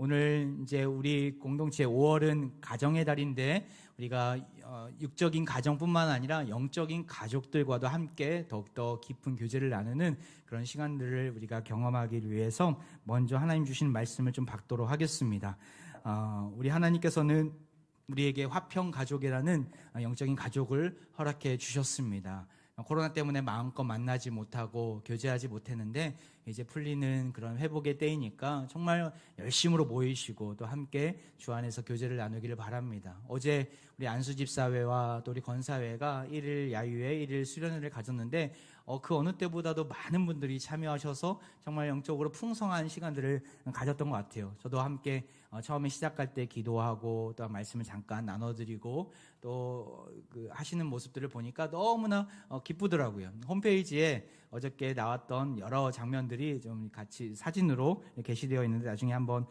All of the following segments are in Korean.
오늘 이제 우리 공동체 5월은 가정의 달인데 우리가 육적인 가정뿐만 아니라 영적인 가족들과도 함께 더욱더 깊은 교제를 나누는 그런 시간들을 우리가 경험하기 위해서 먼저 하나님 주신 말씀을 좀 받도록 하겠습니다. 우리 하나님께서는 우리에게 화평 가족이라는 영적인 가족을 허락해 주셨습니다. 코로나 때문에 마음껏 만나지 못하고 교제하지 못했는데 이제 풀리는 그런 회복의 때이니까 정말 열심으로 모이시고 또 함께 주 안에서 교제를 나누기를 바랍니다. 어제 우리 안수집사회와 또 우리 건사회가 1일 야유회, 1일 수련회를 가졌는데 그 어느 때보다도 많은 분들이 참여하셔서 정말 영적으로 풍성한 시간들을 가졌던 것 같아요. 저도 함께 처음에 시작할 때 기도하고 또 말씀을 잠깐 나눠드리고 또 하시는 모습들을 보니까 너무나 기쁘더라고요. 홈페이지에 어저께 나왔던 여러 장면들이 좀 같이 사진으로 게시되어 있는데 나중에 한번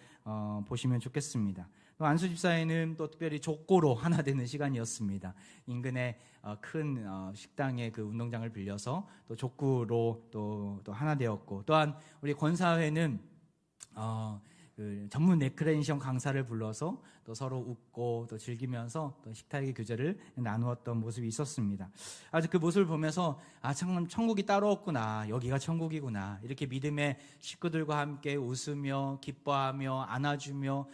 보시면 좋겠습니다. 또 안수집사회는 또 특별히 족고로 하나 되는 시간이었습니다. 인근의 큰 식당의 그 운동장을 빌려서 또 족구로 또 하나 되었고, 또한 우리 권사회는 그 전문 레크레이션 강사를 불러서 또 서로 웃고 또 즐기면서 또 식탁의 교제를 나누었던 모습이 있었습니다. 아주 그 모습을 보면서 참 천국이 따로 없구나, 여기가 천국이구나, 이렇게 믿음의 식구들과 함께 웃으며 기뻐하며 안아주며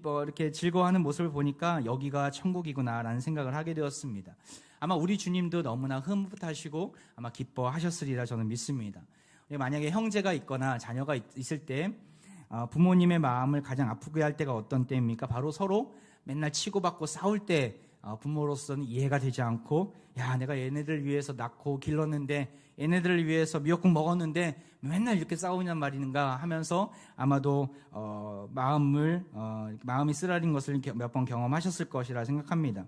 또 이렇게 즐거워하는 모습을 보니까 여기가 천국이구나라는 생각을 하게 되었습니다. 아마 우리 주님도 너무나 흐뭇하시고 아마 기뻐하셨으리라 저는 믿습니다. 만약에 형제가 있거나 자녀가 있을 때 부모님의 마음을 가장 아프게 할 때가 어떤 때입니까? 바로 서로 맨날 치고받고 싸울 때 부모로서는 이해가 되지 않고, 야, 내가 얘네들 위해서 낳고 길렀는데, 얘네들을 위해서 미역국 먹었는데 맨날 이렇게 싸우냔 말인가 하면서 아마도 마음이 쓰라린 것을 몇 번 경험하셨을 것이라 생각합니다.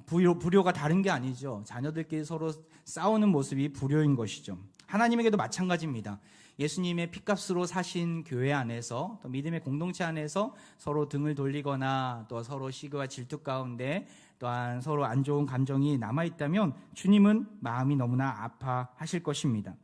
불효가 다른 게 아니죠. 자녀들끼리 서로 싸우는 모습이 불효인 것이죠. 하나님에게도 마찬가지입니다. 예수님의 핏값으로 사신 교회 안에서 또 믿음의 공동체 안에서 서로 등을 돌리거나 또 서로 시기와 질투 가운데 또한 서로 안 좋은 감정이 남아있다면 주님은 마음이 너무나 아파하실 것입니다.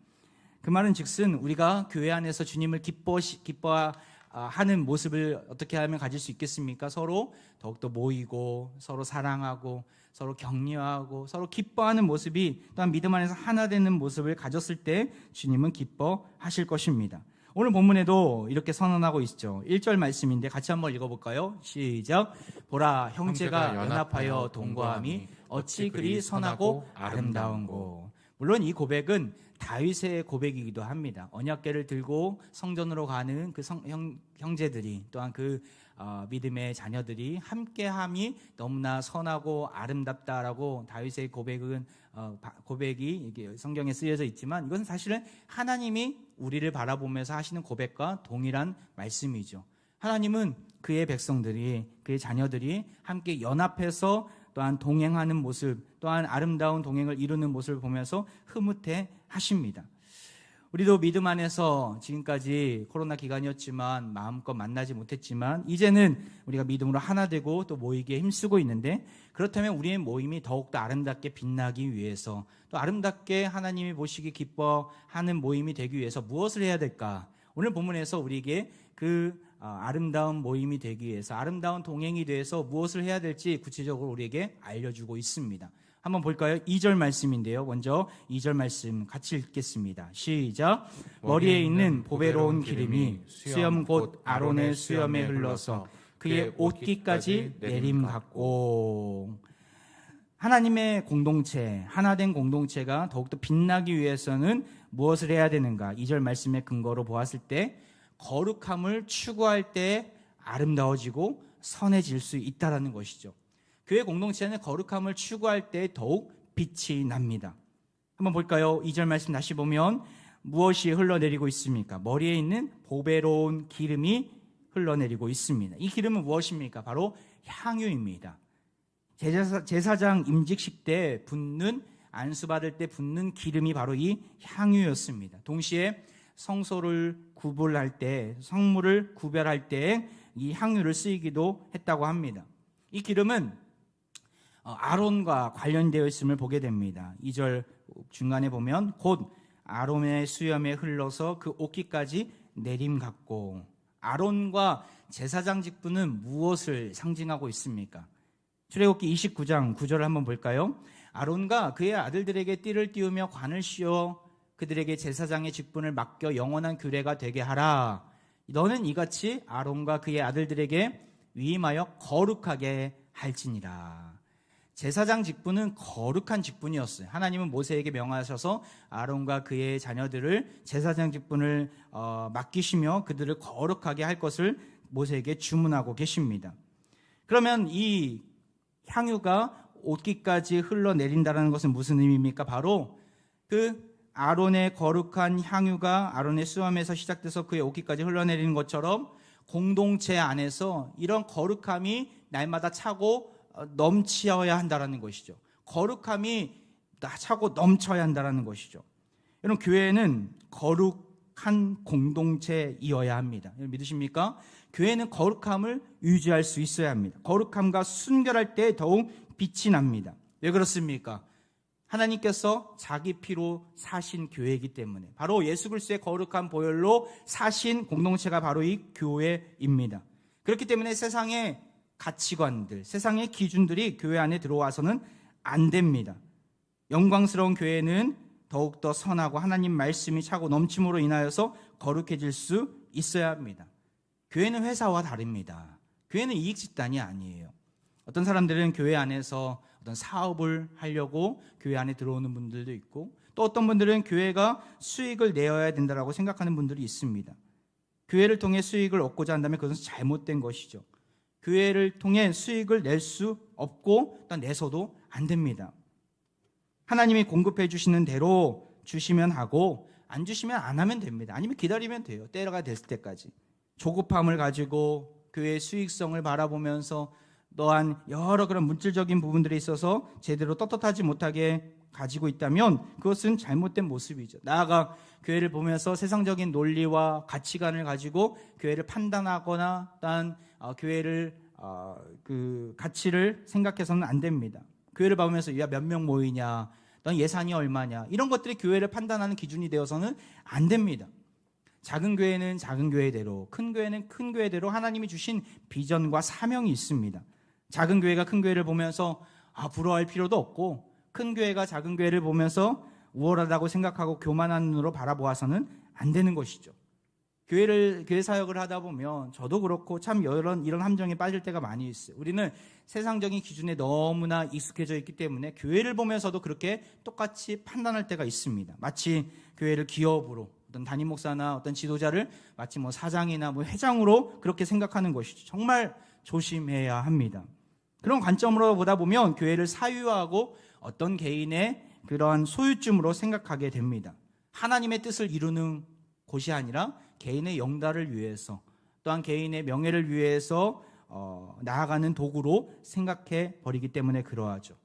그 말은 즉슨 우리가 교회 안에서 주님을 기뻐하는 모습을 어떻게 하면 가질 수 있겠습니까? 서로 더욱더 모이고 서로 사랑하고 서로 격려하고 서로 기뻐하는 모습이 또한 믿음 안에서 하나 되는 모습을 가졌을 때 주님은 기뻐하실 것입니다. 오늘 본문에도 이렇게 선언하고 있죠. 1절 말씀인데 같이 한번 읽어볼까요? 시작. 보라, 형제가 연합하여 동거함이 어찌 그리 선하고 아름다운고. 물론 이 고백은 다윗의 고백이기도 합니다. 언약궤를 들고 성전으로 가는 그 형제들이 또한 그 믿음의 자녀들이 함께함이 너무나 선하고 아름답다라고 다윗의 고백이 이게 성경에 쓰여져 있지만 이건 사실은 하나님이 우리를 바라보면서 하시는 고백과 동일한 말씀이죠. 하나님은 그의 백성들이, 그의 자녀들이 함께 연합해서 또한 동행하는 모습, 또한 아름다운 동행을 이루는 모습을 보면서 흐뭇해 하십니다. 우리도 믿음 안에서 지금까지 코로나 기간이었지만 마음껏 만나지 못했지만 이제는 우리가 믿음으로 하나 되고 또 모이기에 힘쓰고 있는데, 그렇다면 우리의 모임이 더욱더 아름답게 빛나기 위해서 또 아름답게 하나님이 보시기 기뻐하는 모임이 되기 위해서 무엇을 해야 될까? 오늘 본문에서 우리에게 그 아름다운 모임이 되기 위해서, 아름다운 동행이 돼서 무엇을 해야 될지 구체적으로 우리에게 알려주고 있습니다. 한번 볼까요? 2절 말씀인데요. 먼저 2절 말씀 같이 읽겠습니다. 시작. 머리에 있는 보배로운 기름이 수염 곧 아론의 수염에 흘러서 그의 옷깃까지 내림 같고. 하나님의 공동체, 하나된 공동체가 더욱더 빛나기 위해서는 무엇을 해야 되는가? 2절 말씀의 근거로 보았을 때 거룩함을 추구할 때 아름다워지고 선해질 수 있다는 것이죠. 교회 공동체는 거룩함을 추구할 때 더욱 빛이 납니다. 한번 볼까요? 2절 말씀 다시 보면 무엇이 흘러내리고 있습니까? 머리에 있는 보배로운 기름이 흘러내리고 있습니다. 이 기름은 무엇입니까? 바로 향유입니다. 제사장 임직식 때 붓는, 안수받을 때 붓는 기름이 바로 이 향유였습니다. 동시에 성소를 구분할 때, 성물을 구별할 때 이 향유를 쓰이기도 했다고 합니다. 이 기름은 아론과 관련되어 있음을 보게 됩니다. 2절 중간에 보면 곧 아론의 수염에 흘러서 그 옷깃까지 내림 같고. 아론과 제사장 직분은 무엇을 상징하고 있습니까? 출애굽기 29장 9절을 한번 볼까요? 아론과 그의 아들들에게 띠를 띄우며 관을 씌워 그들에게 제사장의 직분을 맡겨 영원한 규례가 되게 하라. 너는 이같이 아론과 그의 아들들에게 위임하여 거룩하게 할지니라. 제사장 직분은 거룩한 직분이었어요. 하나님은 모세에게 명하셔서 아론과 그의 자녀들을 제사장 직분을 맡기시며 그들을 거룩하게 할 것을 모세에게 주문하고 계십니다. 그러면 이 향유가 옷깃까지 흘러내린다는 것은 무슨 의미입니까? 바로 그 아론의 거룩한 향유가 아론의 수염에서 시작돼서 그의 옷깃까지 흘러내리는 것처럼 공동체 안에서 이런 거룩함이 날마다 차고 넘쳐야 한다는 것이죠. 거룩함이 차고 넘쳐야 한다는 것이죠. 여러분, 교회는 거룩한 공동체이어야 합니다. 믿으십니까? 교회는 거룩함을 유지할 수 있어야 합니다. 거룩함과 순결할 때 더욱 빛이 납니다. 왜 그렇습니까? 하나님께서 자기 피로 사신 교회이기 때문에, 바로 예수 그리스도의 거룩한 보혈로 사신 공동체가 바로 이 교회입니다. 그렇기 때문에 세상의 가치관들, 세상의 기준들이 교회 안에 들어와서는 안 됩니다. 영광스러운 교회는 더욱더 선하고 하나님 말씀이 차고 넘침으로 인하여서 거룩해질 수 있어야 합니다. 교회는 회사와 다릅니다. 교회는 이익 집단이 아니에요. 어떤 사람들은 교회 안에서 어떤 사업을 하려고 교회 안에 들어오는 분들도 있고, 또 어떤 분들은 교회가 수익을 내어야 된다고 생각하는 분들이 있습니다. 교회를 통해 수익을 얻고자 한다면 그것은 잘못된 것이죠. 교회를 통해 수익을 낼 수 없고 또 내서도 안 됩니다. 하나님이 공급해 주시는 대로 주시면 하고 안 주시면 안 하면 됩니다. 아니면 기다리면 돼요. 때가 됐을 때까지. 조급함을 가지고 교회의 수익성을 바라보면서 또한 여러 그런 물질적인 부분들에 있어서 제대로 떳떳하지 못하게 가지고 있다면 그것은 잘못된 모습이죠. 나아가 교회를 보면서 세상적인 논리와 가치관을 가지고 교회를 판단하거나 또한 교회를 그 가치를 생각해서는 안 됩니다. 교회를 보면서 몇 명 모이냐, 또는 예산이 얼마냐, 이런 것들이 교회를 판단하는 기준이 되어서는 안 됩니다. 작은 교회는 작은 교회대로, 큰 교회는 큰 교회대로 하나님이 주신 비전과 사명이 있습니다. 작은 교회가 큰 교회를 보면서 부러워할 필요도 없고, 큰 교회가 작은 교회를 보면서 우월하다고 생각하고 교만한 눈으로 바라보아서는 안 되는 것이죠. 교회 사역을 하다 보면 저도 그렇고 참 이런 함정에 빠질 때가 많이 있어요. 우리는 세상적인 기준에 너무나 익숙해져 있기 때문에 교회를 보면서도 그렇게 똑같이 판단할 때가 있습니다. 마치 교회를 기업으로, 어떤 담임 목사나 어떤 지도자를 마치 사장이나 회장으로 그렇게 생각하는 것이죠. 정말 조심해야 합니다. 그런 관점으로 보다 보면 교회를 사유하고 어떤 개인의 그러한 소유쯤으로 생각하게 됩니다. 하나님의 뜻을 이루는 곳이 아니라 개인의 영달을 위해서, 또한 개인의 명예를 위해서 나아가는 도구로 생각해 버리기 때문에 그러하죠.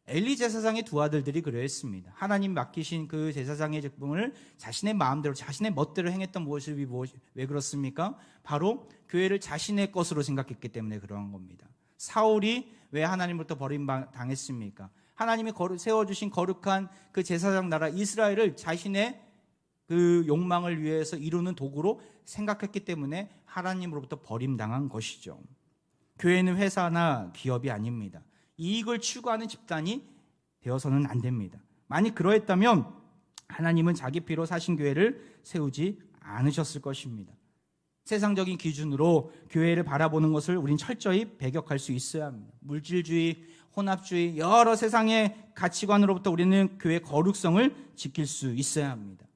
엘리 제사장의 두 아들들이 그러했습니다. 하나님 맡기신 그 제사장의 직분을 자신의 마음대로, 자신의 멋대로 행했던 모습이 왜 그렇습니까? 바로 교회를 자신의 것으로 생각했기 때문에 그러한 겁니다. 사울이 왜 하나님으로부터 버림당했습니까? 하나님이 세워주신 거룩한 그 제사장 나라 이스라엘을 자신의 그 욕망을 위해서 이루는 도구로 생각했기 때문에 하나님으로부터 버림당한 것이죠. 교회는 회사나 기업이 아닙니다. 이익을 추구하는 집단이 되어서는 안 됩니다. 만약 그러했다면 하나님은 자기 피로 사신 교회를 세우지 않으셨을 것입니다. 세상적인 기준으로 교회를 바라보는 것을 우린 철저히 배격할 수 있어야 합니다. 물질주의, 혼합주의, 여러 세상의 가치관으로부터 우리는 교회의 거룩성을 지킬 수 있어야 합니다.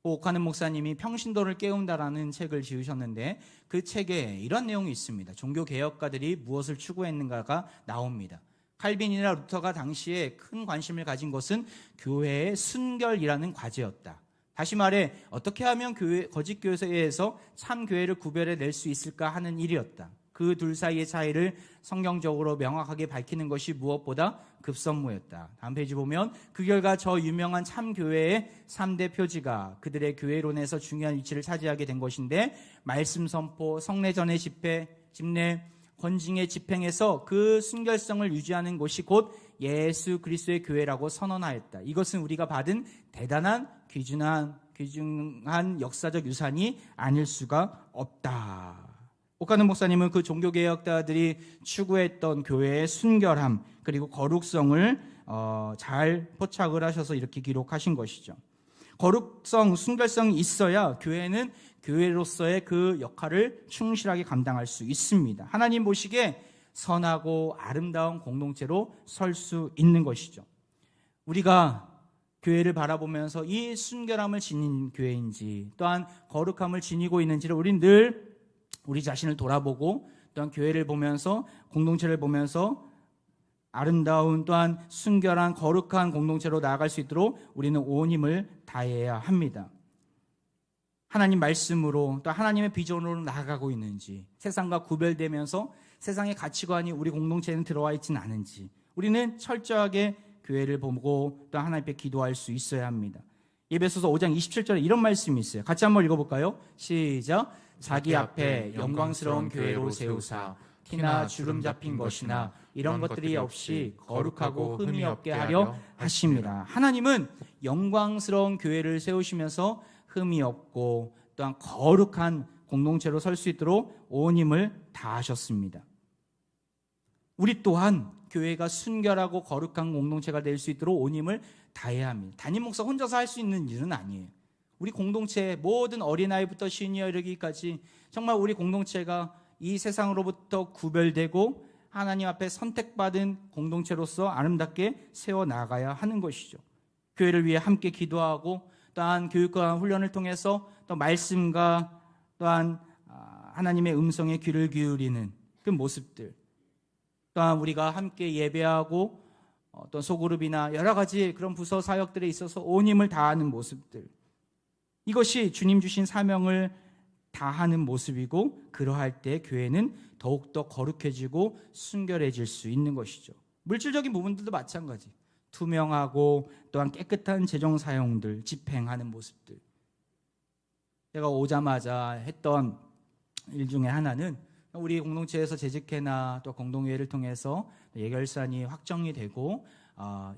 옥하는 목사님이 평신도를 깨운다라는 책을 지으셨는데 그 책에 이런 내용이 있습니다. 종교개혁가들이 무엇을 추구했는가가 나옵니다. 칼빈이나 루터가 당시에 큰 관심을 가진 것은 교회의 순결이라는 과제였다. 다시 말해 어떻게 하면 거짓 교회에서 참 교회를 구별해낼 수 있을까 하는 일이었다. 그 둘 사이의 차이를 성경적으로 명확하게 밝히는 것이 무엇보다 급선무였다. 다음 페이지 보면 그 결과 저 유명한 참교회의 3대 표지가 그들의 교회론에서 중요한 위치를 차지하게 된 것인데, 말씀 선포, 성례전의 집례, 권징의 집행에서 그 순결성을 유지하는 곳이 곧 예수 그리스도의 교회라고 선언하였다. 이것은 우리가 받은 대단한 귀중한 역사적 유산이 아닐 수가 없다. 옥가는 목사님은 그 종교개혁자들이 추구했던 교회의 순결함 그리고 거룩성을 잘 포착을 하셔서 이렇게 기록하신 것이죠. 거룩성, 순결성이 있어야 교회는 교회로서의 그 역할을 충실하게 감당할 수 있습니다. 하나님 보시기에 선하고 아름다운 공동체로 설 수 있는 것이죠. 우리가 교회를 바라보면서 이 순결함을 지닌 교회인지 또한 거룩함을 지니고 있는지를 우리는 늘 우리 자신을 돌아보고 또한 교회를 보면서 공동체를 보면서 아름다운 또한 순결한 거룩한 공동체로 나아갈 수 있도록 우리는 온 힘을 다해야 합니다. 하나님 말씀으로 또 하나님의 비전으로 나아가고 있는지, 세상과 구별되면서 세상의 가치관이 우리 공동체에는 들어와 있지는 않은지 우리는 철저하게 교회를 보고 또 하나님 앞에 기도할 수 있어야 합니다. 에베소서 5장 27절에 이런 말씀이 있어요. 같이 한번 읽어볼까요? 시작. 자기 앞에 영광스러운 교회로 세우사 티나 주름 잡힌 것이나 이런 것들이 없이 거룩하고 흠이 없게 하려 하십니다. 하나님은 영광스러운 교회를 세우시면서 흠이 없고 또한 거룩한 공동체로 설 수 있도록 온 힘을 다하셨습니다. 우리 또한 교회가 순결하고 거룩한 공동체가 될 수 있도록 온 힘을 다해야 합니다. 담임 목사 혼자서 할 수 있는 일은 아니에요. 우리 공동체의 모든 어린아이부터 시니어 이르기까지 정말 우리 공동체가 이 세상으로부터 구별되고 하나님 앞에 선택받은 공동체로서 아름답게 세워나가야 하는 것이죠. 교회를 위해 함께 기도하고 또한 교육과 훈련을 통해서 또 말씀과 또한 하나님의 음성에 귀를 기울이는 그 모습들, 또한 우리가 함께 예배하고 또 소그룹이나 여러 가지 그런 부서 사역들에 있어서 온 힘을 다하는 모습들, 이것이 주님 주신 사명을 다하는 모습이고 그러할 때 교회는 더욱더 거룩해지고 순결해질 수 있는 것이죠. 물질적인 부분들도 마찬가지, 투명하고 또한 깨끗한 재정 사용들 집행하는 모습들. 제가 오자마자 했던 일 중에 하나는 우리 공동체에서 재직회나 또 공동회의를 통해서 예결산이 확정이 되고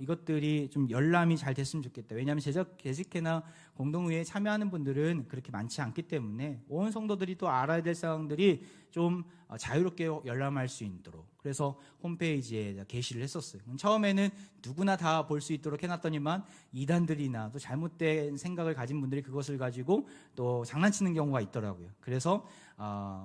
이것들이 좀 열람이 잘 됐으면 좋겠다. 왜냐하면 재직회나 공동회의에 참여하는 분들은 그렇게 많지 않기 때문에 온 성도들이 또 알아야 될 사항들이 좀 자유롭게 열람할 수 있도록 그래서 홈페이지에 게시를 했었어요. 처음에는 누구나 다 볼 수 있도록 해놨더니만 이단들이나 또 잘못된 생각을 가진 분들이 그것을 가지고 또 장난치는 경우가 있더라고요. 그래서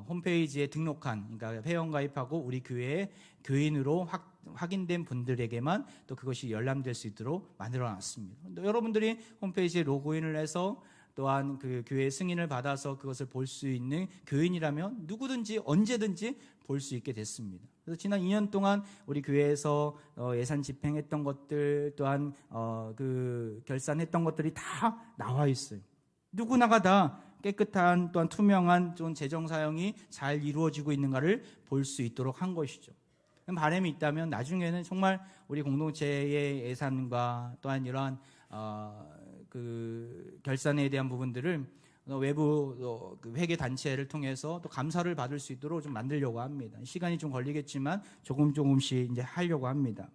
홈페이지에 등록한, 그러니까 회원가입하고 우리 교회의 교인으로 확인된 분들에게만 또 그것이 열람될 수 있도록 만들어놨습니다. 여러분들이 홈페이지에 로그인을 해서 또한 그 교회의 승인을 받아서 그것을 볼 수 있는 교인이라면 누구든지 언제든지 볼 수 있게 됐습니다. 그래서 지난 2년 동안 우리 교회에서 예산 집행했던 것들 또한 그 결산했던 것들이 다 나와 있어요. 누구나가 다 깨끗한 또한 투명한 좀 재정 사용이 잘 이루어지고 있는가를 볼 수 있도록 한 것이죠. 바람이 있다면 나중에는 정말 우리 공동체의 예산과 또한 이러한 그 결산에 대한 부분들을 외부 회계 단체를 통해서 또 감사를 받을 수 있도록 좀 만들려고 합니다. 시간이 좀 걸리겠지만 조금씩 이제 하려고 합니다.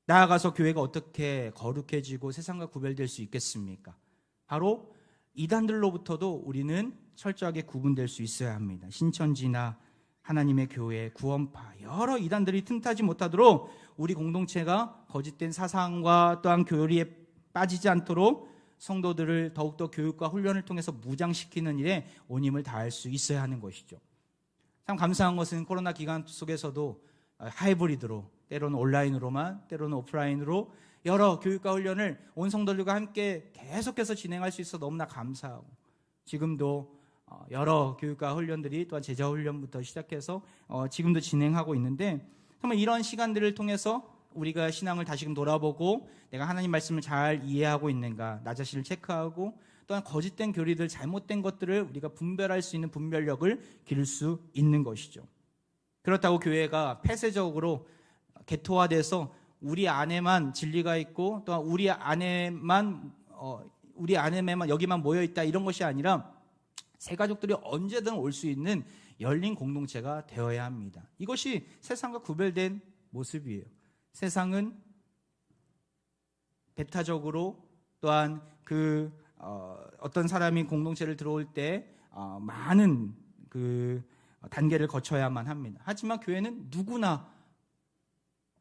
나아가서 교회가 어떻게 거룩해지고 세상과 구별될 수 있겠습니까? 바로 이단들로부터도 우리는 철저하게 구분될 수 있어야 합니다. 신천지나 하나님의 교회, 구원파, 여러 이단들이 틈타지 못하도록 우리 공동체가 거짓된 사상과 또한 교리에 빠지지 않도록 성도들을 더욱더 교육과 훈련을 통해서 무장시키는 일에 온 힘을 다할 수 있어야 하는 것이죠. 참 감사한 것은 코로나 기간 속에서도 하이브리드로, 때로는 온라인으로만, 때로는 오프라인으로 여러 교육과 훈련을 온 성도들과 함께 계속해서 진행할 수 있어 너무나 감사하고, 지금도 여러 교육과 훈련들이 또한 제자 훈련부터 시작해서 지금도 진행하고 있는데, 정말 이런 시간들을 통해서 우리가 신앙을 다시금 돌아보고 내가 하나님 말씀을 잘 이해하고 있는가 나 자신을 체크하고 또한 거짓된 교리들 잘못된 것들을 우리가 분별할 수 있는 분별력을 기를 수 있는 것이죠. 그렇다고 교회가 폐쇄적으로 개토화돼서 우리 안에만 진리가 있고 또한 우리 안에만 여기만 모여 있다 이런 것이 아니라 새 가족들이 언제든 올 수 있는 열린 공동체가 되어야 합니다. 이것이 세상과 구별된 모습이에요. 세상은 배타적으로 또한 어떤 사람이 공동체를 들어올 때 많은 그 단계를 거쳐야만 합니다. 하지만 교회는 누구나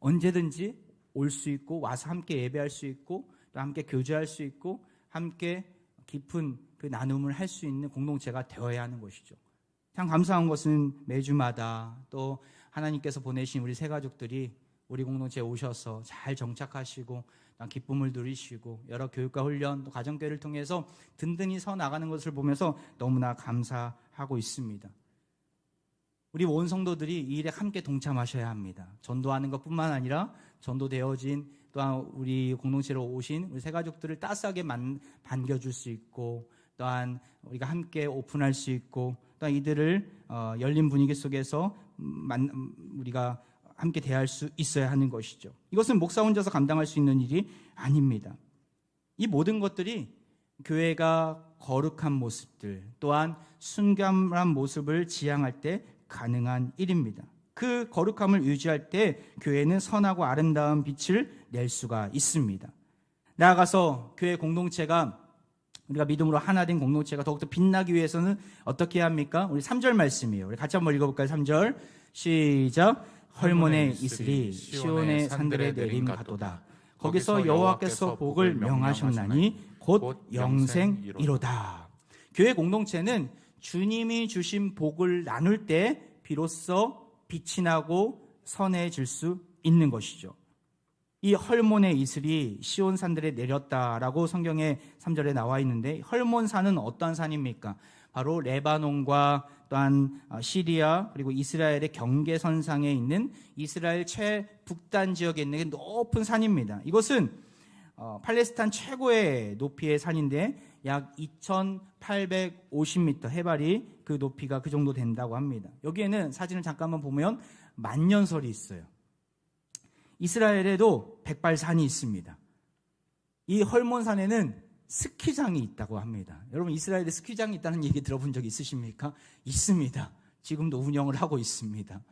언제든지 올 수 있고 와서 함께 예배할 수 있고 또 함께 교제할 수 있고 함께 깊은 그 나눔을 할 수 있는 공동체가 되어야 하는 것이죠. 참 감사한 것은 매주마다 또 하나님께서 보내신 우리 새 가족들이 우리 공동체에 오셔서 잘 정착하시고 기쁨을 누리시고 여러 교육과 훈련 또 가정교회를 통해서 든든히 서 나가는 것을 보면서 너무나 감사하고 있습니다. 우리 온 성도들이 이 일에 함께 동참하셔야 합니다. 전도하는 것뿐만 아니라 전도되어진 또한 우리 공동체로 오신 우리 새 가족들을 따스하게 반겨줄 수 있고 또한 우리가 함께 오픈할 수 있고 또한 이들을 열린 분위기 속에서 우리가 함께 대할 수 있어야 하는 것이죠. 이것은 목사 혼자서 감당할 수 있는 일이 아닙니다. 이 모든 것들이 교회가 거룩한 모습들 또한 순결한 모습을 지향할 때 가능한 일입니다. 그 거룩함을 유지할 때 교회는 선하고 아름다운 빛을 낼 수가 있습니다. 나아가서 교회 공동체가 우리가 믿음으로 하나 된 공동체가 더욱더 빛나기 위해서는 어떻게 해야 합니까? 우리 3절 말씀이에요. 우리 같이 한번 읽어볼까요? 3절 시작. 헐몬의 이슬이 시온의 산들에 내림 같도다. 거기서 여호와께서 복을 명하셨나니 곧 영생이로다. 교회 공동체는 주님이 주신 복을 나눌 때 비로소 빛이 나고 선해질 수 있는 것이죠. 이 헐몬의 이슬이 시온 산들에 내렸다라고 성경에 3절에 나와 있는데 헐몬 산은 어떤 산입니까? 바로 레바논과 또한 시리아 그리고 이스라엘의 경계선상에 있는 이스라엘 최북단 지역에 있는 높은 산입니다. 이것은 팔레스타인 최고의 높이의 산인데 약 2850m 해발이 그 높이가 그 정도 된다고 합니다. 여기에는 사진을 잠깐만 보면 만년설이 있어요. 이스라엘에도 백발산이 있습니다. 이 헐몬산에는 스키장이 있다고 합니다. 여러분 이스라엘에 스키장이 있다는 얘기 들어본 적 있으십니까? 있습니다. 지금도 운영을 하고 있습니다.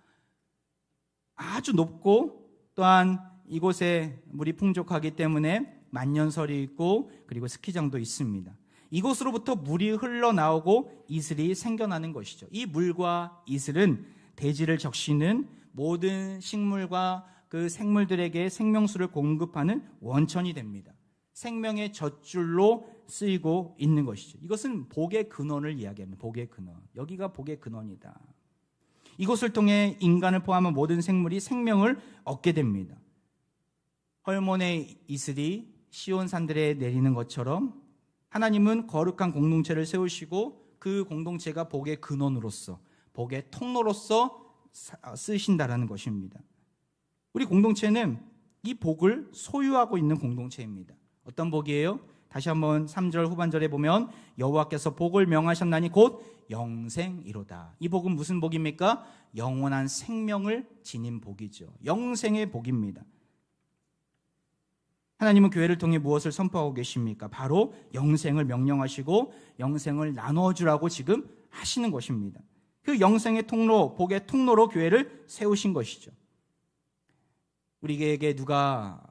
아주 높고 또한 이곳에 물이 풍족하기 때문에 만년설이 있고 그리고 스키장도 있습니다. 이곳으로부터 물이 흘러나오고 이슬이 생겨나는 것이죠. 이 물과 이슬은 대지를 적시는 모든 식물과 그 생물들에게 생명수를 공급하는 원천이 됩니다. 생명의 젖줄로 쓰이고 있는 것이죠. 이것은 복의 근원을 이야기합니다. 복의 근원. 여기가 복의 근원이다. 이것을 통해 인간을 포함한 모든 생물이 생명을 얻게 됩니다. 헐몬의 이슬이 시온 산들에 내리는 것처럼 하나님은 거룩한 공동체를 세우시고 그 공동체가 복의 근원으로서 복의 통로로서 쓰신다라는 것입니다. 우리 공동체는 이 복을 소유하고 있는 공동체입니다. 어떤 복이에요? 다시 한번 3절 후반절에 보면 여호와께서 복을 명하셨나니 곧 영생이로다. 이 복은 무슨 복입니까? 영원한 생명을 지닌 복이죠. 영생의 복입니다. 하나님은 교회를 통해 무엇을 선포하고 계십니까? 바로 영생을 명령하시고 영생을 나눠주라고 지금 하시는 것입니다. 그 영생의 통로, 복의 통로로 교회를 세우신 것이죠. 우리에게 누가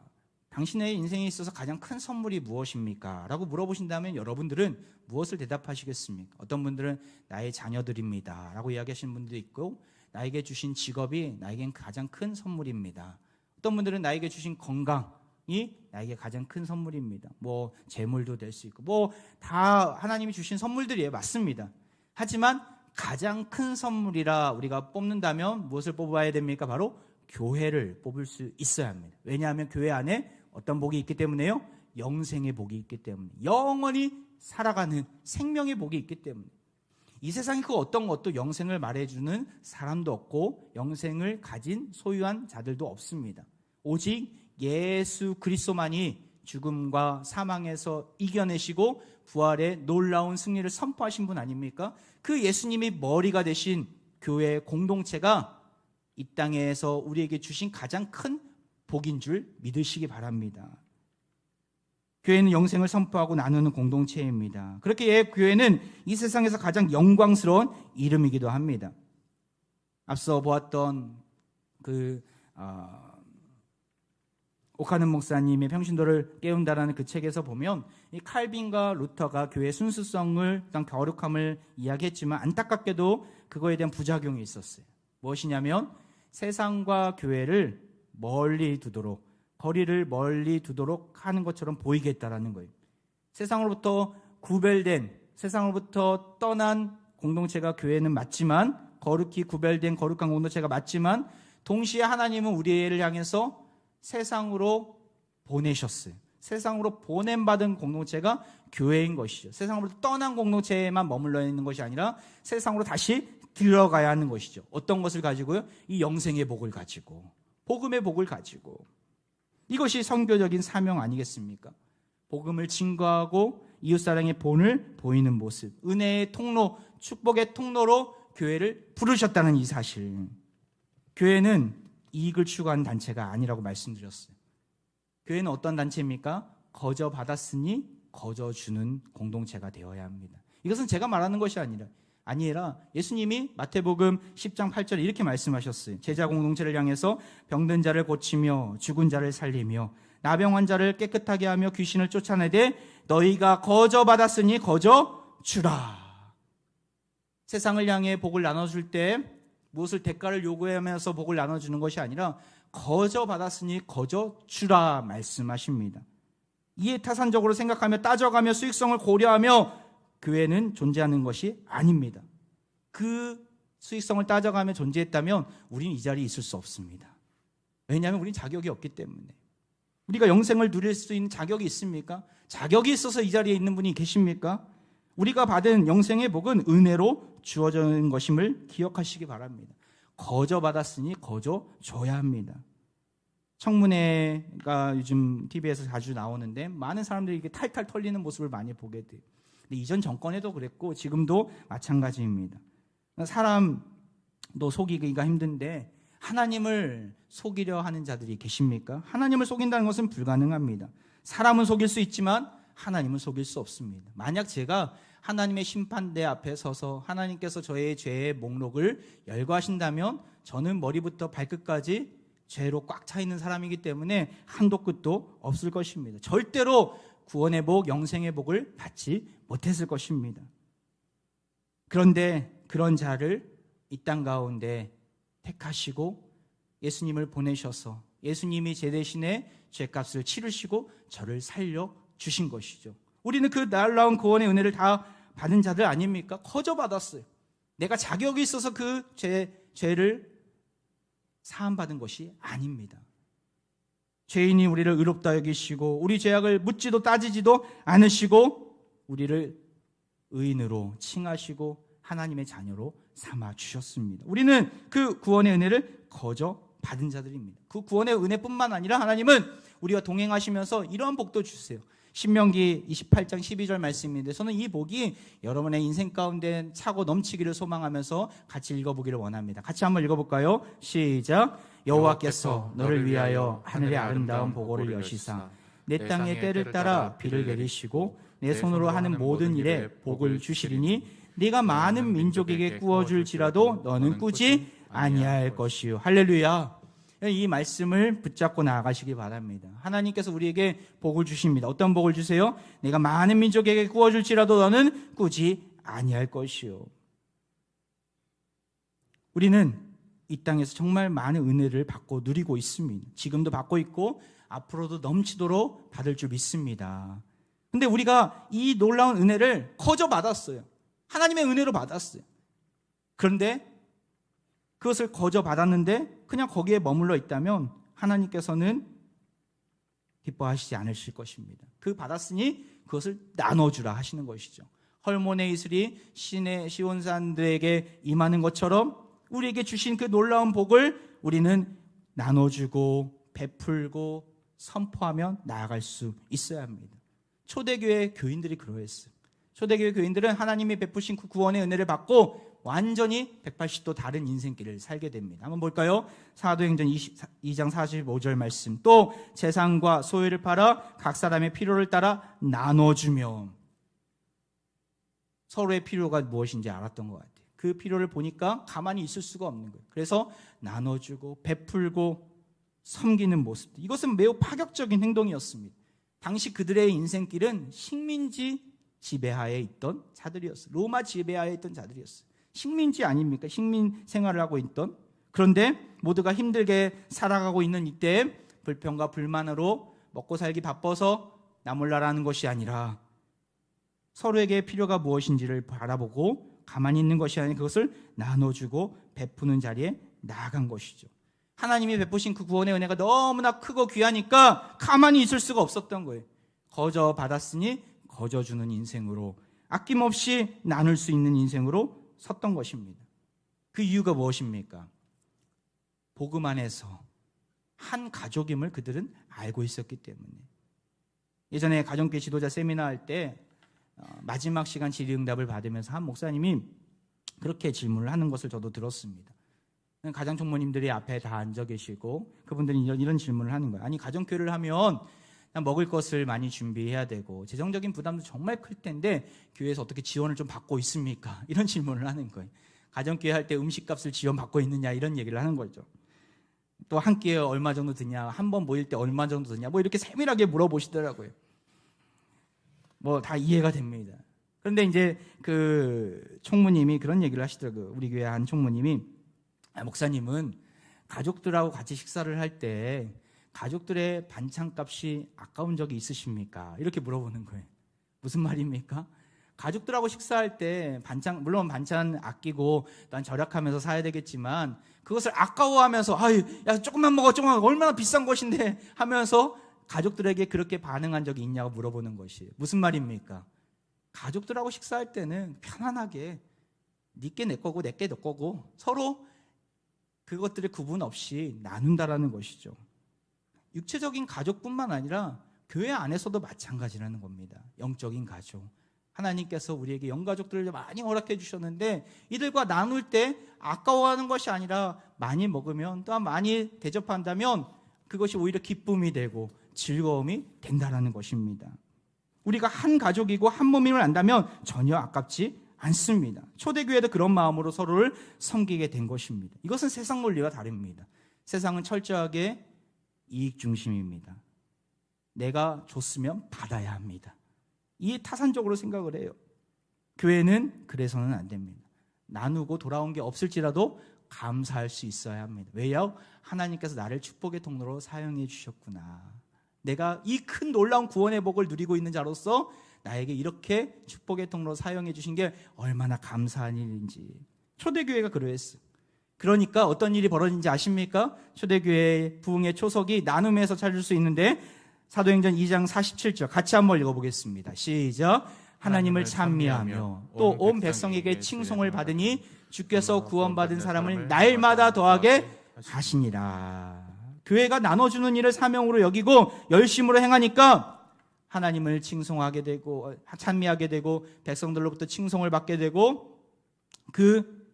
당신의 인생에 있어서 가장 큰 선물이 무엇입니까? 라고 물어보신다면 여러분들은 무엇을 대답하시겠습니까? 어떤 분들은 나의 자녀들입니다 라고 이야기하시는 분들도 있고 나에게 주신 직업이 나에겐 가장 큰 선물입니다. 어떤 분들은 나에게 주신 건강이 나에게 가장 큰 선물입니다. 뭐 재물도 될 수 있고 뭐 다 하나님이 주신 선물들이에요. 맞습니다. 하지만 가장 큰 선물이라 우리가 뽑는다면 무엇을 뽑아야 됩니까? 바로 교회를 뽑을 수 있어야 합니다. 왜냐하면 교회 안에 어떤 복이 있기 때문에요? 영생의 복이 있기 때문에 영원히 살아가는 생명의 복이 있기 때문에 이 세상에 그 어떤 것도 영생을 말해주는 사람도 없고 영생을 가진 소유한 자들도 없습니다. 오직 예수 그리스도만이 죽음과 사망에서 이겨내시고 부활의 놀라운 승리를 선포하신 분 아닙니까? 그 예수님이 머리가 되신 교회 공동체가 이 땅에서 우리에게 주신 가장 큰 복인 줄 믿으시기 바랍니다. 교회는 영생을 선포하고 나누는 공동체입니다. 그렇게 교회는 이 세상에서 가장 영광스러운 이름이기도 합니다. 앞서 보았던 그 오카는 목사님의 평신도를 깨운다라는 그 책에서 보면 이 칼빈과 루터가 교회의 순수성을, 어떤 거룩함을 이야기했지만 안타깝게도 그거에 대한 부작용이 있었어요. 무엇이냐면 세상과 교회를 멀리 두도록, 거리를 멀리 두도록 하는 것처럼 보이게 했다라는 거예요. 세상으로부터 구별된, 세상으로부터 떠난 공동체가 교회는 맞지만, 거룩히 구별된 거룩한 공동체가 맞지만, 동시에 하나님은 우리를 향해서 세상으로 보내셨어요. 세상으로 보냄받은 공동체가 교회인 것이죠. 세상으로 떠난 공동체에만 머물러 있는 것이 아니라 세상으로 다시 들어가야 하는 것이죠. 어떤 것을 가지고요? 이 영생의 복을 가지고, 복음의 복을 가지고. 이것이 선교적인 사명 아니겠습니까? 복음을 증거하고 이웃사랑의 본을 보이는 모습, 은혜의 통로, 축복의 통로로 교회를 부르셨다는 이 사실. 교회는 이익을 추구하는 단체가 아니라고 말씀드렸어요. 교회는 어떤 단체입니까? 거저 받았으니 거저 주는 공동체가 되어야 합니다. 이것은 제가 말하는 것이 아니라 예수님이 마태복음 10장 8절에 이렇게 말씀하셨어요. 제자 공동체를 향해서 병든 자를 고치며 죽은 자를 살리며 나병 환자를 깨끗하게 하며 귀신을 쫓아내되 너희가 거저 받았으니 거저 주라. 세상을 향해 복을 나눠줄 때 무엇을 대가를 요구하면서 복을 나눠주는 것이 아니라 거저 받았으니 거저 주라 말씀하십니다. 이해타산적으로 생각하며 따져가며 수익성을 고려하며 교회는 존재하는 것이 아닙니다. 그 수익성을 따져가며 존재했다면 우리는 이 자리에 있을 수 없습니다. 왜냐하면 우리는 자격이 없기 때문에. 우리가 영생을 누릴 수 있는 자격이 있습니까? 자격이 있어서 이 자리에 있는 분이 계십니까? 우리가 받은 영생의 복은 은혜로 주어진 것임을 기억하시기 바랍니다. 거저 받았으니 거저 줘야 합니다. 청문회가 요즘 TV에서 자주 나오는데 많은 사람들이 이렇게 탈탈 털리는 모습을 많이 보게 돼요. 근데 이전 정권에도 그랬고 지금도 마찬가지입니다. 사람도 속이기가 힘든데 하나님을 속이려 하는 자들이 계십니까? 하나님을 속인다는 것은 불가능합니다. 사람은 속일 수 있지만 하나님은 속일 수 없습니다. 만약 제가 하나님의 심판대 앞에 서서 하나님께서 저의 죄의 목록을 열거하신다면 저는 머리부터 발끝까지 죄로 꽉 차 있는 사람이기 때문에 한도 끝도 없을 것입니다. 절대로 구원의 복, 영생의 복을 받지 못했을 것입니다. 그런데 그런 자를 이 땅 가운데 택하시고 예수님을 보내셔서 예수님이 제 대신에 죄값을 치르시고 저를 살려주신 것이죠. 우리는 그 놀라운 구원의 은혜를 다 받은 자들 아닙니까? 거저 받았어요. 내가 자격이 있어서 그 죄를 사함받은 것이 아닙니다. 죄인이 우리를 의롭다 여기시고 우리 죄악을 묻지도 따지지도 않으시고 우리를 의인으로 칭하시고 하나님의 자녀로 삼아 주셨습니다. 우리는 그 구원의 은혜를 거저 받은 자들입니다. 그 구원의 은혜뿐만 아니라 하나님은 우리와 동행하시면서 이러한 복도 주세요. 신명기 28장 12절 말씀인데 저는 이 복이 여러분의 인생 가운데 차고 넘치기를 소망하면서 같이 읽어보기를 원합니다. 같이 한번 읽어볼까요? 시작. 여호와께서 너를 위하여 하늘의 아름다운 보고를 여시사 내 땅의 때를 따라 비를 내리시고 내 손으로 하는 모든 일에 복을 주시리니 네가 많은 민족에게 꾸어줄지라도 너는 꾸지 아니할 것이요. 할렐루야. 이 말씀을 붙잡고 나아가시기 바랍니다. 하나님께서 우리에게 복을 주십니다. 어떤 복을 주세요? 내가 많은 민족에게 꾸어줄지라도 너는 꾸지 아니할 것이요. 우리는 이 땅에서 정말 많은 은혜를 받고 누리고 있습니다. 지금도 받고 있고 앞으로도 넘치도록 받을 줄 믿습니다. 근데 우리가 이 놀라운 은혜를 거저 받았어요. 하나님의 은혜로 받았어요. 그런데 그것을 거저 받았는데 그냥 거기에 머물러 있다면 하나님께서는 기뻐하시지 않으실 것입니다. 그 받았으니 그것을 나눠주라 하시는 것이죠. 헐몬의 이슬이 시온산들에게 임하는 것처럼 우리에게 주신 그 놀라운 복을 우리는 나눠주고 베풀고 선포하며 나아갈 수 있어야 합니다. 초대교회 교인들이 그러했어요. 초대교회 교인들은 하나님이 베푸신 그 구원의 은혜를 받고 완전히 180도 다른 인생길을 살게 됩니다. 한번 볼까요? 사도행전 2장 45절 말씀. 또 재산과 소유를 팔아 각 사람의 필요를 따라 나눠주며 서로의 필요가 무엇인지 알았던 것 같아요. 그 필요를 보니까 가만히 있을 수가 없는 거예요. 그래서 나눠주고 베풀고 섬기는 모습들. 이것은 매우 파격적인 행동이었습니다. 당시 그들의 인생길은 식민지 지배하에 있던 자들이었어요. 로마 지배하에 있던 자들이었어요. 식민지 아닙니까? 식민 생활을 하고 있던. 그런데 모두가 힘들게 살아가고 있는 이때에 불평과 불만으로 먹고 살기 바빠서 나몰라라는 것이 아니라 서로에게 필요가 무엇인지를 바라보고 가만히 있는 것이 아니라 그것을 나눠주고 베푸는 자리에 나아간 것이죠. 하나님이 베푸신 그 구원의 은혜가 너무나 크고 귀하니까 가만히 있을 수가 없었던 거예요. 거저 받았으니 거저 주는 인생으로, 아낌없이 나눌 수 있는 인생으로 섰던 것입니다. 그 이유가 무엇입니까? 복음 안에서 한 가족임을 그들은 알고 있었기 때문에. 예전에 가정교회 지도자 세미나 할 때 마지막 시간 질의응답을 받으면서 한 목사님이 그렇게 질문을 하는 것을 저도 들었습니다. 가장 총무님들이 앞에 다 앉아 계시고 그분들이 이런 질문을 하는 거예요. 아니, 가정교회를 하면 먹을 것을 많이 준비해야 되고 재정적인 부담도 정말 클 텐데 교회에서 어떻게 지원을 좀 받고 있습니까? 이런 질문을 하는 거예요. 가정교회 할 때 음식값을 지원받고 있느냐, 이런 얘기를 하는 거죠. 또 한 끼에 얼마 정도 드냐, 한 번 모일 때 얼마 정도 드냐, 뭐 이렇게 세밀하게 물어보시더라고요. 뭐 다 이해가 됩니다. 그런데 이제 그 총무님이 그런 얘기를 하시더라고요. 우리 교회 한 총무님이, 목사님은 가족들하고 같이 식사를 할 때 가족들의 반찬값이 아까운 적이 있으십니까? 이렇게 물어보는 거예요. 무슨 말입니까? 가족들하고 식사할 때 물론 반찬 아끼고 난 절약하면서 사야 되겠지만 그것을 아까워하면서 아유, 야, 조금만 먹어, 얼마나 비싼 것인데 하면서 가족들에게 그렇게 반응한 적이 있냐고 물어보는 것이에요. 무슨 말입니까? 가족들하고 식사할 때는 편안하게 네게 내 거고 내게 너 거고 서로 그것들의 구분 없이 나눈다라는 것이죠. 육체적인 가족뿐만 아니라 교회 안에서도 마찬가지라는 겁니다. 영적인 가족. 하나님께서 우리에게 영가족들을 많이 허락해 주셨는데 이들과 나눌 때 아까워하는 것이 아니라 많이 먹으면 또한 많이 대접한다면 그것이 오히려 기쁨이 되고 즐거움이 된다라는 것입니다. 우리가 한 가족이고 한 몸임을 안다면 전혀 아깝지 않습니다. 초대교회도 그런 마음으로 서로를 섬기게 된 것입니다. 이것은 세상 논리와 다릅니다. 세상은 철저하게 이익 중심입니다. 내가 줬으면 받아야 합니다. 이 타산적으로 생각을 해요. 교회는 그래서는 안 됩니다. 나누고 돌아온 게 없을지라도 감사할 수 있어야 합니다. 왜요? 하나님께서 나를 축복의 통로로 사용해 주셨구나. 내가 이 큰 놀라운 구원의 복을 누리고 있는 자로서 나에게 이렇게 축복의 통로로 사용해 주신 게 얼마나 감사한 일인지. 초대교회가 그러했어요. 그러니까 어떤 일이 벌어진지 아십니까? 초대교회의 부흥의 초석이 나눔에서 찾을 수 있는데 사도행전 2장 47절 같이 한번 읽어보겠습니다. 시작. 하나님을 찬미하며 또 온 백성에게 칭송을 받으니 주께서 구원받은 사람을 날마다 더하게 하시니라. 교회가 나눠주는 일을 사명으로 여기고 열심으로 행하니까 하나님을 칭송하게 되고 찬미하게 되고 백성들로부터 칭송을 받게 되고 그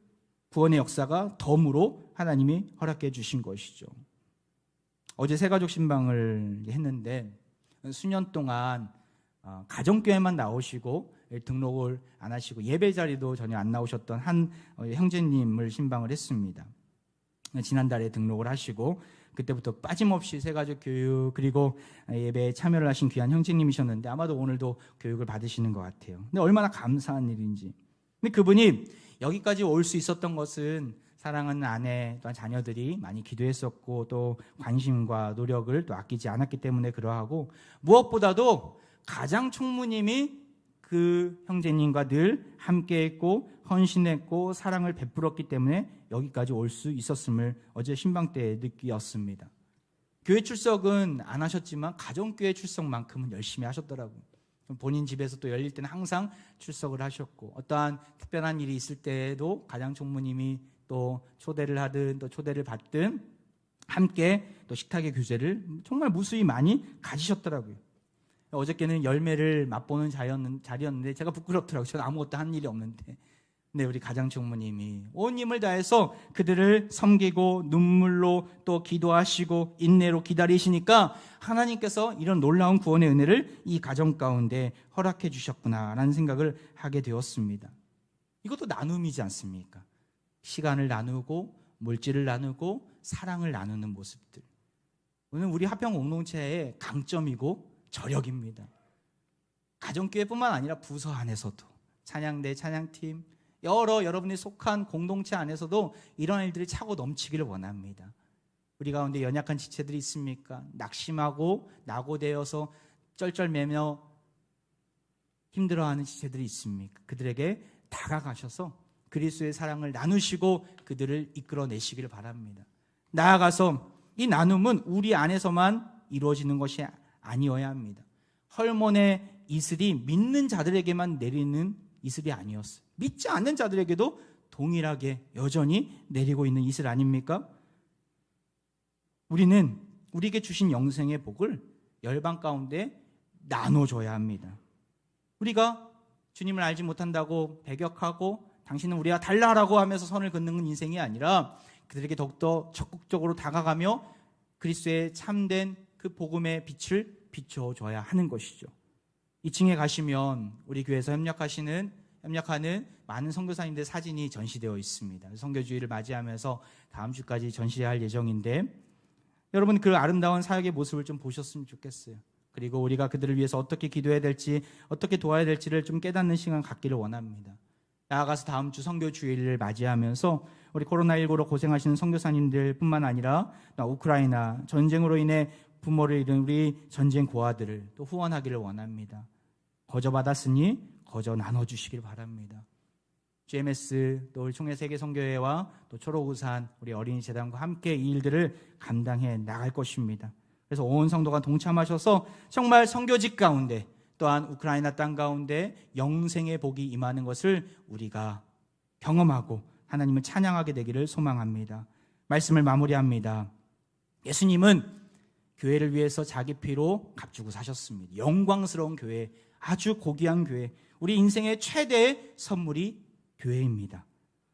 구원의 역사가 덤으로 하나님이 허락해 주신 것이죠. 어제 새가족 신방을 했는데 수년 동안 가정교회만 나오시고 등록을 안 하시고 예배 자리도 전혀 안 나오셨던 한 형제님을 신방을 했습니다. 지난달에 등록을 하시고 그때부터 빠짐없이 새가족 교육 그리고 예배에 참여를 하신 귀한 형제님이셨는데 아마도 오늘도 교육을 받으시는 것 같아요. 근데 얼마나 감사한 일인지. 근데 그분이 여기까지 올 수 있었던 것은 사랑하는 아내 또한 자녀들이 많이 기도했었고 또 관심과 노력을 또 아끼지 않았기 때문에 그러하고 무엇보다도 가장 총무님이 그 형제님과 늘 함께했고 헌신했고 사랑을 베풀었기 때문에 여기까지 올 수 있었음을 어제 신방 때 느꼈습니다. 교회 출석은 안 하셨지만 가정교회 출석만큼은 열심히 하셨더라고요. 본인 집에서 또 열릴 때는 항상 출석을 하셨고 어떠한 특별한 일이 있을 때에도 가장 총무님이 또 초대를 하든 또 초대를 받든 함께 또 식탁의 교제를 정말 무수히 많이 가지셨더라고요. 어저께는 열매를 맛보는 자리였는데 제가 부끄럽더라고요. 저는 아무것도 한 일이 없는데. 근데 우리 가장 총무님이 온 힘을 다해서 그들을 섬기고 눈물로 또 기도하시고 인내로 기다리시니까 하나님께서 이런 놀라운 구원의 은혜를 이 가정 가운데 허락해 주셨구나라는 생각을 하게 되었습니다. 이것도 나눔이지 않습니까? 시간을 나누고 물질을 나누고 사랑을 나누는 모습들. 오늘 우리 화평 공동체의 강점이고 저력입니다. 가정교회뿐만 아니라 부서 안에서도 찬양대, 찬양팀, 여러분이 속한 공동체 안에서도 이런 일들이 차고 넘치기를 원합니다. 우리 가운데 연약한 지체들이 있습니까? 낙심하고 낙오되어서 쩔쩔매며 힘들어하는 지체들이 있습니까? 그들에게 다가가셔서 그리스도의 사랑을 나누시고 그들을 이끌어내시기를 바랍니다. 나아가서 이 나눔은 우리 안에서만 이루어지는 것이 아니어야 합니다. 헐몬의 이슬이 믿는 자들에게만 내리는 이슬이 아니었어요. 믿지 않는 자들에게도 동일하게 여전히 내리고 있는 이슬 아닙니까? 우리는 우리에게 주신 영생의 복을 열방 가운데 나눠줘야 합니다. 우리가 주님을 알지 못한다고 배격하고 당신은 우리와 달라라고 하면서 선을 긋는 인생이 아니라 그들에게 더욱더 적극적으로 다가가며 그리스도의 참된 그 복음의 빛을 비춰줘야 하는 것이죠. 2층에 가시면 우리 교회에서 협력하는 많은 선교사님들 사진이 전시되어 있습니다. 선교주의를 맞이하면서 다음 주까지 전시할 예정인데 여러분 그 아름다운 사역의 모습을 좀 보셨으면 좋겠어요. 그리고 우리가 그들을 위해서 어떻게 기도해야 될지 어떻게 도와야 될지를 좀 깨닫는 시간 갖기를 원합니다. 나아가서 다음 주 선교주의를 맞이하면서 우리 코로나19로 고생하시는 선교사님들 뿐만 아니라 우크라이나 전쟁으로 인해 부모를 잃은 우리 전쟁 고아들을 또 후원하기를 원합니다. 거저 받았으니 거저 나눠주시길 바랍니다. GMS 또 우리 총회세계선교회와 또 초록우산 우리 어린이재단과 함께 이 일들을 감당해 나갈 것입니다. 그래서 온 성도가 동참하셔서 정말 선교직 가운데 또한 우크라이나 땅 가운데 영생의 복이 임하는 것을 우리가 경험하고 하나님을 찬양하게 되기를 소망합니다. 말씀을 마무리합니다. 예수님은 교회를 위해서 자기 피로 값주고 사셨습니다. 영광스러운 교회, 아주 고귀한 교회, 우리 인생의 최대의 선물이 교회입니다.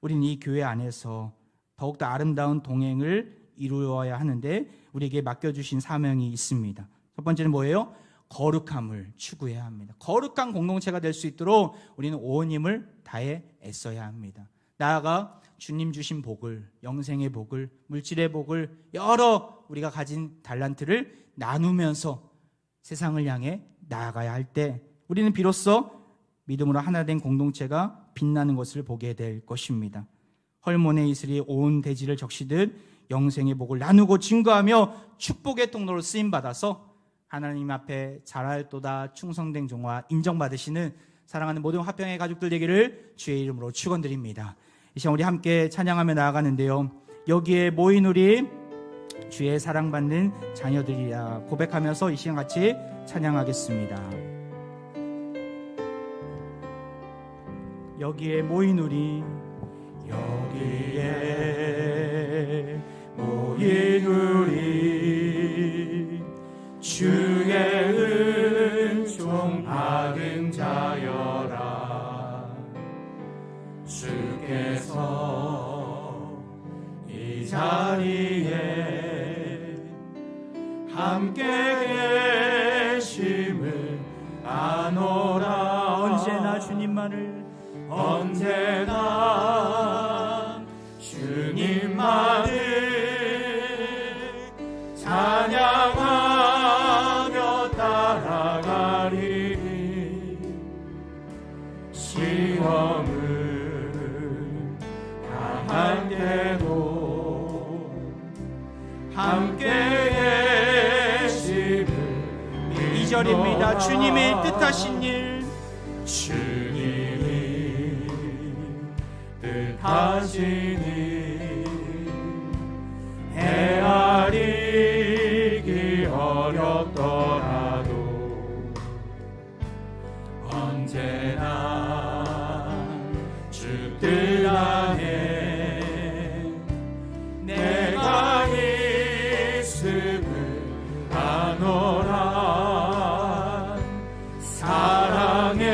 우리는 이 교회 안에서 더욱더 아름다운 동행을 이루어야 하는데 우리에게 맡겨주신 사명이 있습니다. 첫 번째는 뭐예요? 거룩함을 추구해야 합니다. 거룩한 공동체가 될 수 있도록 우리는 온 힘을 다해 애써야 합니다. 나아가 주님 주신 복을, 영생의 복을, 물질의 복을, 여러 우리가 가진 달란트를 나누면서 세상을 향해 나아가야 할 때 우리는 비로소 믿음으로 하나 된 공동체가 빛나는 것을 보게 될 것입니다. 헐몬의 이슬이 온 대지를 적시듯 영생의 복을 나누고 증거하며 축복의 통로로 쓰임받아서 하나님 앞에 잘할도다 충성된 종과 인정받으시는 사랑하는 모든 화평의 가족들 되기를 주의 이름으로 축원드립니다. 이 시간 우리 함께 찬양하며 나아가는데요, 여기에 모인 우리 주의 사랑받는 자녀들이라 고백하면서 이 시간 같이 찬양하겠습니다. 여기에 모인 우리, 여기에 모인 우리, 주의 은총 받은 자여라. 주께서 이 자리에 함께 계심을 아노라. 언제나 주님만을, 언제나 주님만을 찬양하며 따라가리니. 시험을 당할 때도 함께 계심을. 2절입니다. 주님의 뜻하신 일, 주님이 뜻하신 일 헤아리기 어렵더라도 언제나 주 뜻 안에 내가 있음을 아노라. 사랑의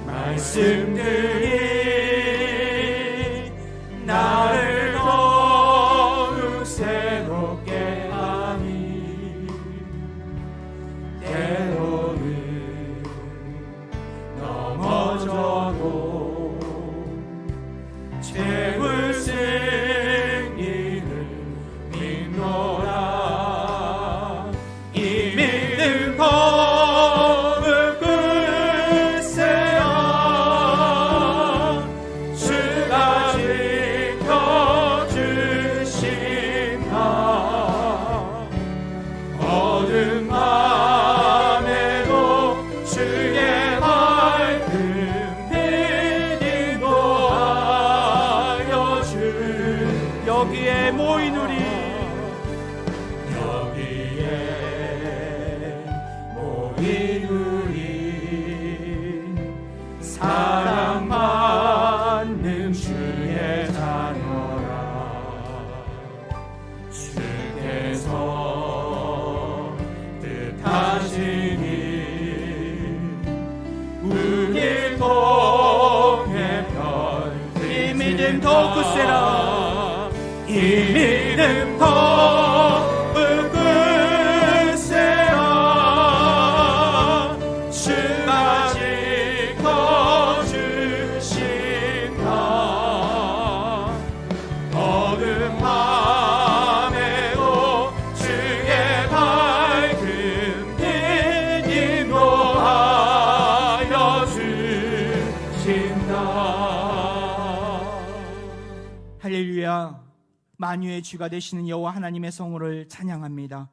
말씀들이 나를 더욱 새롭게 하니. 때로는 넘어져도 채울 승리를 믿노라. 모든 주의 자녀라. 주께서 뜻하시니 우리 통해 편지 이 믿음 더욱 굳세라. 이 믿음 더욱 굳세라. 주가 지켜주신다. 어두운 밤에도 주의 밝은 빛 인도하여 주신다. 할렐루야. 만유의 주가 되시는 여호와 하나님의 성호를 찬양합니다.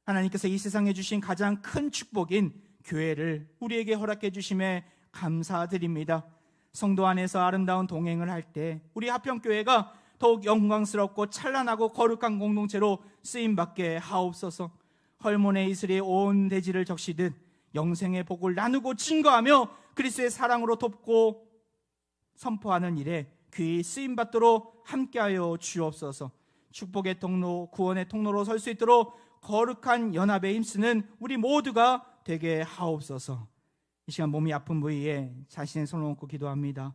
하나님께서 이 세상에 주신 가장 큰 축복인 교회를 우리에게 허락해 주심에 감사드립니다. 성도 안에서 아름다운 동행을 할 때 우리 하평교회가 더욱 영광스럽고 찬란하고 거룩한 공동체로 쓰임받게 하옵소서. 헐몬의 이슬이 온 대지를 적시듯 영생의 복을 나누고 증거하며 그리스도의 사랑으로 돕고 선포하는 일에 귀히 쓰임받도록 함께하여 주옵소서. 축복의 통로, 구원의 통로로 설 수 있도록 거룩한 연합에 힘쓰는 우리 모두가 되게 하옵소서. 이 시간 몸이 아픈 부위에 자신의 손을 얹고 기도합니다.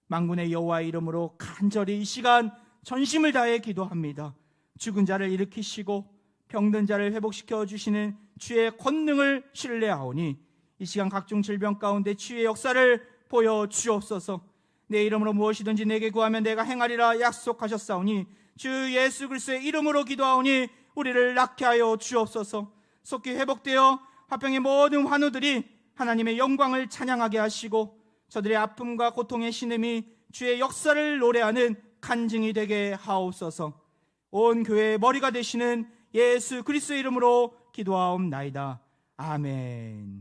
만군의 여호와의 이름으로 간절히 이 시간 전심을 다해 기도합니다. 죽은 자를 일으키시고 병든 자를 회복시켜 주시는 주의 권능을 신뢰하오니 이 시간 각종 질병 가운데 주의 역사를 보여 주옵소서. 내 이름으로 무엇이든지 내게 구하면 내가 행하리라 약속하셨사오니 주 예수 그리스도의 이름으로 기도하오니 우리를 낫게 하여 주옵소서. 속히 회복되어 화평의 모든 환우들이 하나님의 영광을 찬양하게 하시고 저들의 아픔과 고통의 신음이 주의 역사를 노래하는 간증이 되게 하옵소서. 온 교회의 머리가 되시는 예수 그리스도의 이름으로 기도하옵나이다. 아멘.